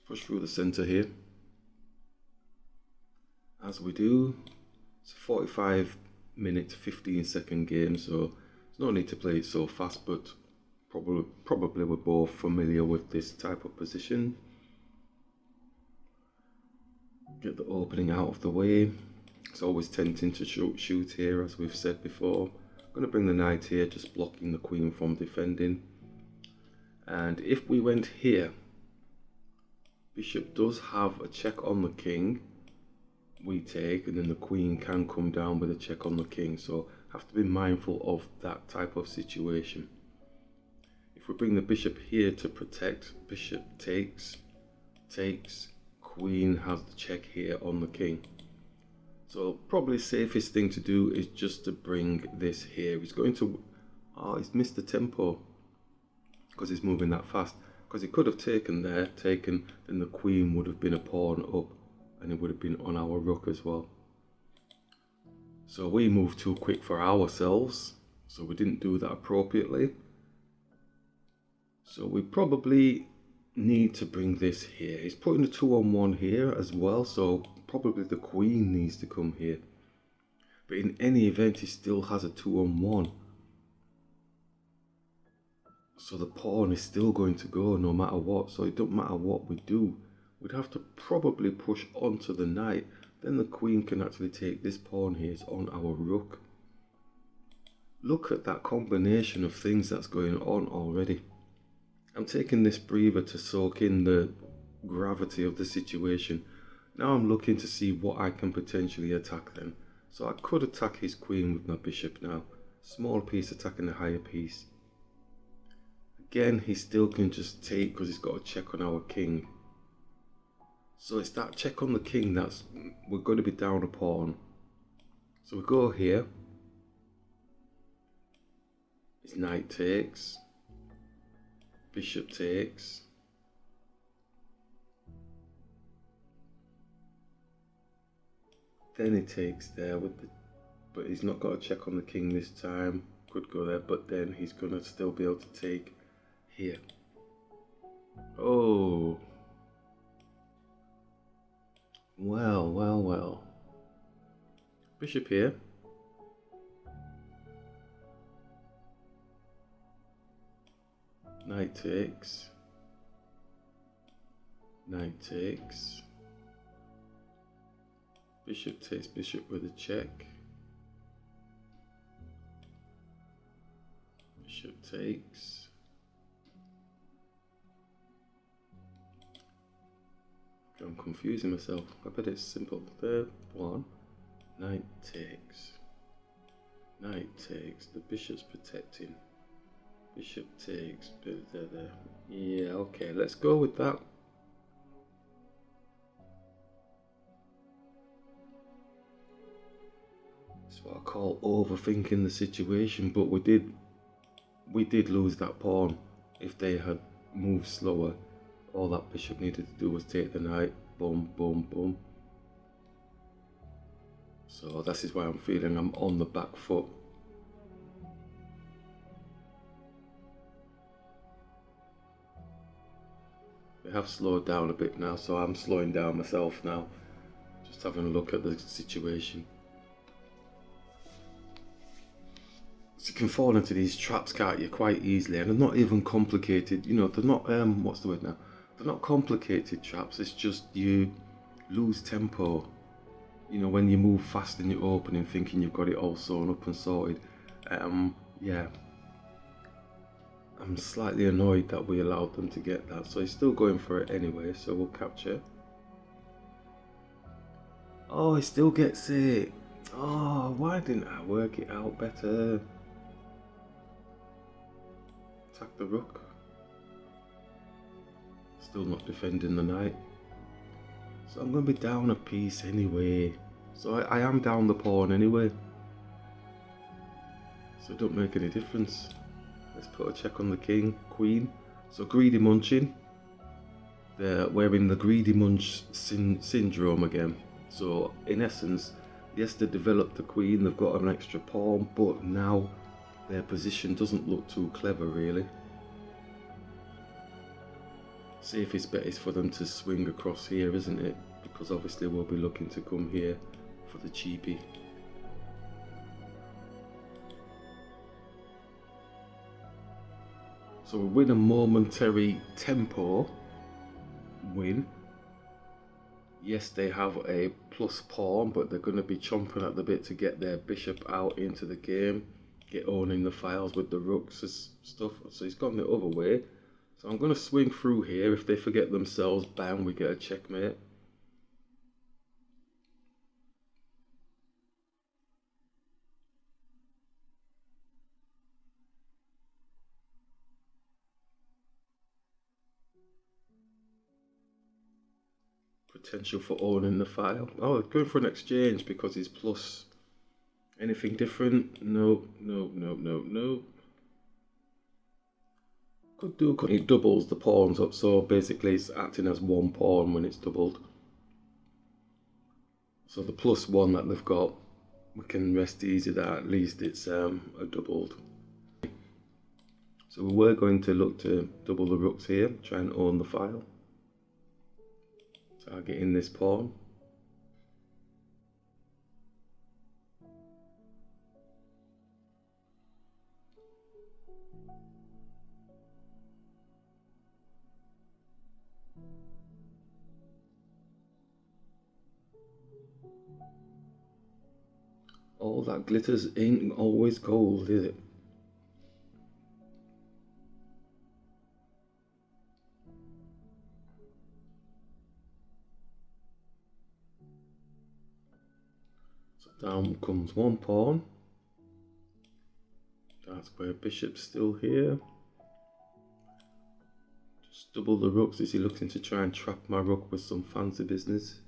push through the center here. As we do, it's a 45-minute, 15-second game, so there's no need to play it so fast, but probably we're both familiar with this type of position. Get the opening out of the way. It's always tempting to shoot here, as we've said before. I'm going to bring the knight here, just blocking the queen from defending. And if we went here, bishop does have a check on the king. We take, and then the queen can come down with a check on the king, so have to be mindful of that type of situation. If we bring the bishop here to protect, bishop takes, queen has the check here on the king. So probably safest thing to do is just to bring this here. He's going to, he's missed the tempo because he's moving that fast, because he could have taken there, then the queen would have been a pawn up, and it would have been on our rook as well. So we moved too quick for ourselves, so we didn't do that appropriately. So we probably need to bring this here. He's putting the 2-on-1 here as well, so probably the queen needs to come here. But in any event, he still has a 2-on-1. So the pawn is still going to go no matter what, so it don't matter what we do. We'd have to probably push onto the knight, then the queen can actually take this pawn here on our rook. Look at that combination of things that's going on already. I'm taking this breather to soak in the gravity of the situation. Now I'm looking to see what I can potentially attack then. So I could attack his queen with my bishop now. Small piece attacking the higher piece. Again, he still can just take because he's got a check on our king. So it's that check on the king that's, we're going to be down a pawn. So we go here. His knight takes. Bishop takes. Then he takes there with the, but he's not got a check on the king this time. Could go there, but then he's going to still be able to take here. Oh. Well. Bishop here. Knight takes. Knight takes. Bishop takes bishop with a check. Bishop takes. I'm confusing myself. I bet it's simple. Third one. Knight takes. Knight takes. The bishop's protecting. Bishop takes. Yeah, okay, let's go with that. That's what I call overthinking the situation, but we did lose that pawn. If they had moved slower, all that bishop needed to do was take the knight. Boom, boom, boom. So this is why I'm feeling I'm on the back foot. We have slowed down a bit now, so I'm slowing down myself now. Just having a look at the situation. So you can fall into these traps, can't you, quite easily, and they're not even complicated, you know, they're not, what's the word now? They're not complicated traps, it's just you lose tempo. You know, when you move fast in your opening thinking you've got it all sewn up and sorted. Yeah. I'm slightly annoyed that we allowed them to get that, so he's still going for it anyway, so we'll capture. Oh, he still gets it. Oh, why didn't I work it out better? Attack the rook. Still not defending the knight. So I'm going to be down a piece anyway. So I am down the pawn anyway. So it don't make any difference. Let's put a check on the king, queen. So Greedy Munching. We're in the Greedy Munch syndrome again. So in essence, yes, they developed the queen, they've got an extra pawn, but now their position doesn't look too clever really. Safest bet is for them to swing across here, isn't it? Because obviously we'll be looking to come here for the cheapie. So we win a momentary tempo win. Yes, they have a plus pawn, but they're going to be chomping at the bit to get their bishop out into the game, get owning the files with the rooks and stuff. So he's gone the other way. So I'm going to swing through here. If they forget themselves, bam, we get a checkmate. Potential for owning the file. Oh, going for an exchange because he's plus. Anything different? No, no, no, no, no. Could do, it doubles the pawns up, so basically it's acting as one pawn when it's doubled. So the +1 that they've got, we can rest easy that at least it's a doubled. So we were going to look to double the rooks here, try and own the file. Targeting this pawn. All that glitters ain't always gold, is it? So down comes one pawn. That's where bishop's still here. Just double the rooks. Is he looking to try and trap my rook with some fancy business?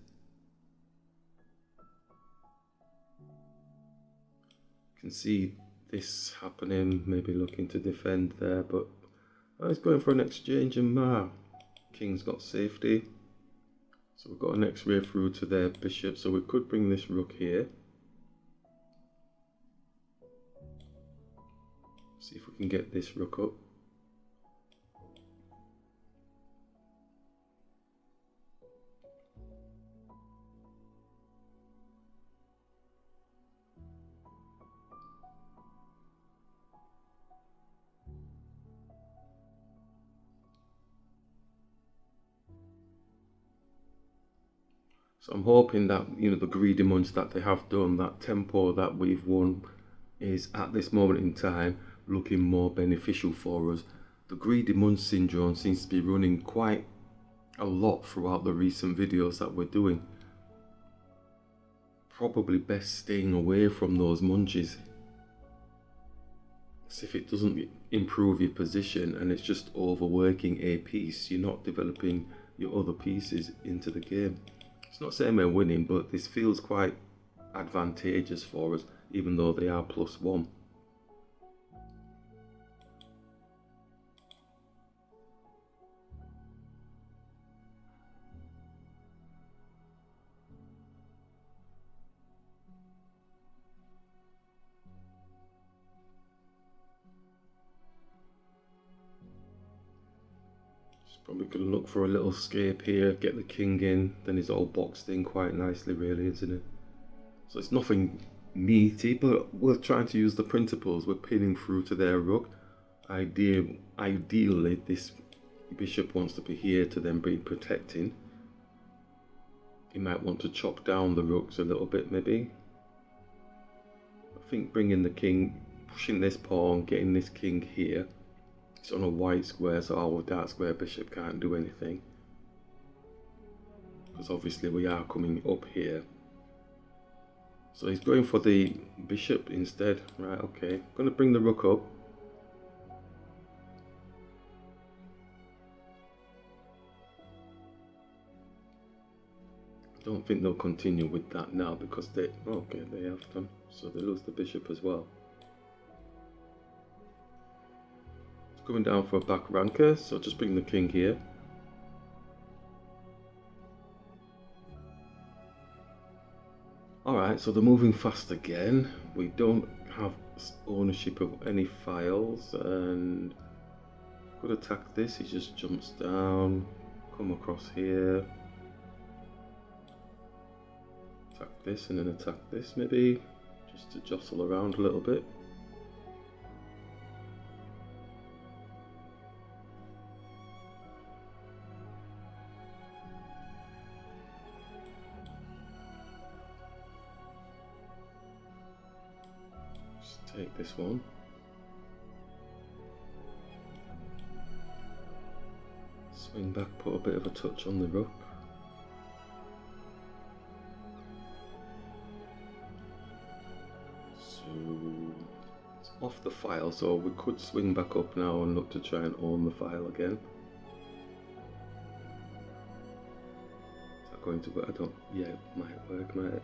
Can see this happening, maybe looking to defend there, but he's going for an exchange and king's got safety. So we've got an X-ray through to their bishop, so we could bring this rook here. See if we can get this rook up. So I'm hoping that, you know, the Greedy Munch that they have done, that tempo that we've won is at this moment in time looking more beneficial for us. The Greedy Munch syndrome seems to be running quite a lot throughout the recent videos that we're doing. Probably best staying away from those munches. So if it doesn't improve your position and it's just overworking a piece, you're not developing your other pieces into the game. It's not saying we're winning, but this feels quite advantageous for us, even though they are +1. Probably going to look for a little escape here, get the king in, then he's all boxed in quite nicely really, isn't it? So it's nothing meaty, but we're trying to use the principles. We're pinning through to their rook. Ideally this bishop wants to be here to then be protecting. He might want to chop down the rooks a little bit maybe. I think bringing the king, pushing this pawn, getting this king here. It's on a white square, so our dark square bishop can't do anything. Because obviously we are coming up here. So he's going for the bishop instead. Right, okay. I'm going to bring the rook up. I don't think they'll continue with that now because they have done. So they lose the bishop as well. Coming down for a back ranker, so just bring the king here. Alright, so they're moving fast again. We don't have ownership of any files, and could attack this. He just jumps down, come across here, attack this and then attack this maybe, just to jostle around a little bit. Just take this one. Swing back, put a bit of a touch on the rook. So it's off the file, so we could swing back up now and look to try and own the file again. Is that going to work? I don't, yeah, it might work, might it?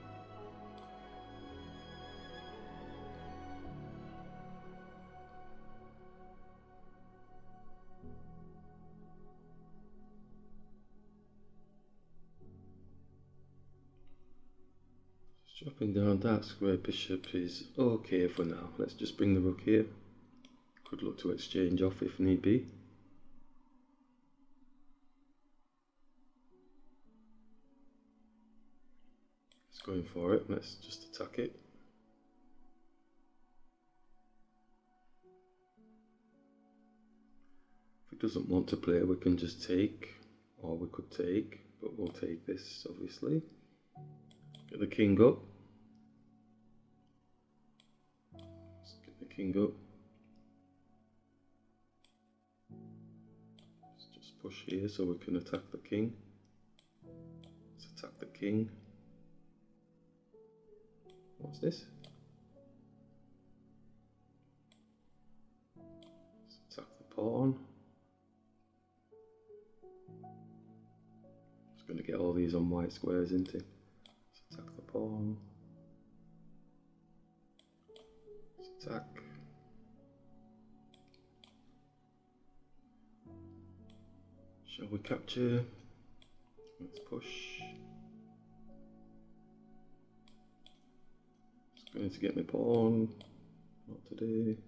Dropping down that square bishop is okay for now. Let's just bring the rook here. Could look to exchange off if need be. It's going for it. Let's just attack it. If he doesn't want to play, we can just take, or we could take, but we'll take this obviously. Get the king up. Let's get the king up. Let's just push here so we can attack the king. Let's attack the king. What's this? Let's attack the pawn. Just going to get all these on white squares, isn't it? Let's attack the pawn. Let's attack. Shall we capture? Let's push. Just going to get my pawn. Not today.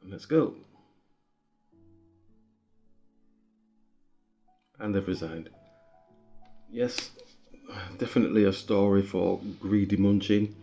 And let's go. And they've resigned. Yes, definitely a story for Greedy Munching.